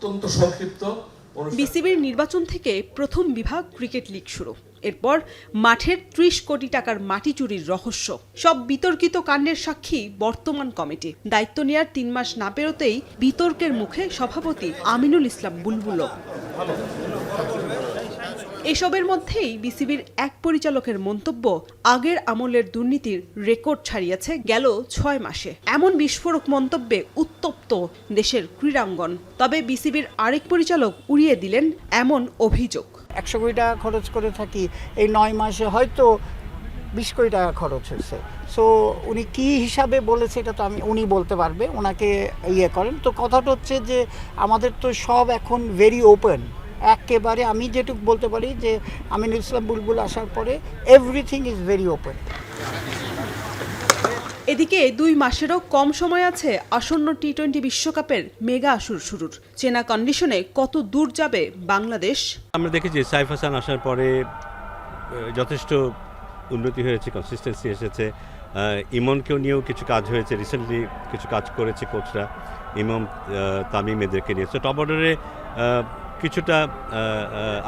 অত্যন্ত সংক্ষিপ্ত। বিসিবির নির্বাচন থেকে প্রথম বিভাগ ক্রিকেট লিগ শুরু, এরপর মাঠের ৩০ কোটি টাকার মাটি চুরির রহস্য, সব বিতর্কিত কাণ্ডের সাক্ষী বর্তমান কমিটি। দায়িত্ব নেওয়ার ৩ মাস না পেরোতেই বিতর্কের মুখে সভাপতি আমিনুল ইসলাম বুলবুলও। এসবের মধ্যেই বিসিবির এক পরিচালকের মন্তব্য, আগের আমলের দুর্নীতির রেকর্ড ছাড়িয়েছে গেল ৬ মাসে। এমন বিস্ফোরক মন্তব্যে উত্তপ্ত দেশের ক্রীড়াঙ্গন। তবে বিসিবির আরেক পরিচালক উড়িয়ে দিলেন এমন অভিযোগ। ১০০ কোটি টাকা খরচ করে থাকি, এই ৯ মাসে হয়তো ২০ কোটি টাকা খরচ হয়েছে। সো উনি কি হিসাবে বলেছে এটা তো উনি বলতে পারবে, ওনাকে করেন। তো কথাটা হচ্ছে যে আমাদের তো সব এখন ভেরি ওপেন, একেবারে আমি যেটুকু বলতে পারি যে আমিনুল ইসলাম বুলবুল আসার পরে এভরিথিং ইজ ভেরি ওপেন। এদিকে ২ মাসেরও কম সময় আছে আসন্ন টি-20 বিশ্বকাপের মেগা আসর শুরুর। চেনা কন্ডিশনে কত দূর যাবে বাংলাদেশ? আমরা দেখেছি সাইফ হাসান আসার পরে যথেষ্ট উন্নতি হয়েছে, কনসিস্টেন্সি এসেছে। ইমনকেও নিয়েও কিছু কাজ হয়েছে, রিসেন্টলি কিছু কাজ করেছে কোচরা, ইমাম, তামিম এদেরকে নিয়ে। তো টপ অর্ডারে কিছুটা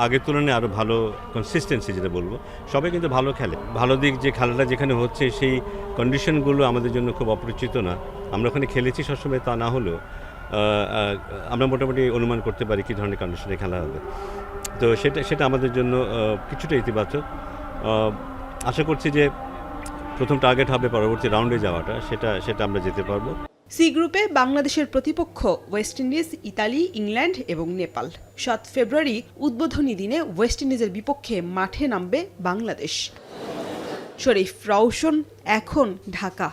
আগের তুলনায় আরও ভালো কনসিস্টেন্সি, যেটা বলবো, সবাই কিন্তু ভালো খেলে। ভালো দিক যে খেলাটা যেখানে হচ্ছে সেই কন্ডিশনগুলো আমাদের জন্য খুব অপরিচিত না। আমরা ওখানে খেলেছি সবসময়, তা না হলেও আমরা মোটামুটি অনুমান করতে পারি কী ধরনের কন্ডিশনে খেলা হবে। তো সেটা আমাদের জন্য কিছুটা ইতিবাচক। আশা করছি যে প্রথম টার্গেট হবে পরবর্তী রাউন্ডে যাওয়াটা, সেটা আমরা যেতে পারবো। সি গ্রুপে বাংলাদেশের প্রতিপক্ষ ওয়েস্ট ইন্ডিজ, ইতালি, ইংল্যান্ড এবং নেপাল। ৭ ফেব্রুয়ারি উদ্বোধনী দিনে ওয়েস্ট ইন্ডিজের বিপক্ষে মাঠে নামবে বাংলাদেশ। শরীফ রওশন, এখন, ঢাকা।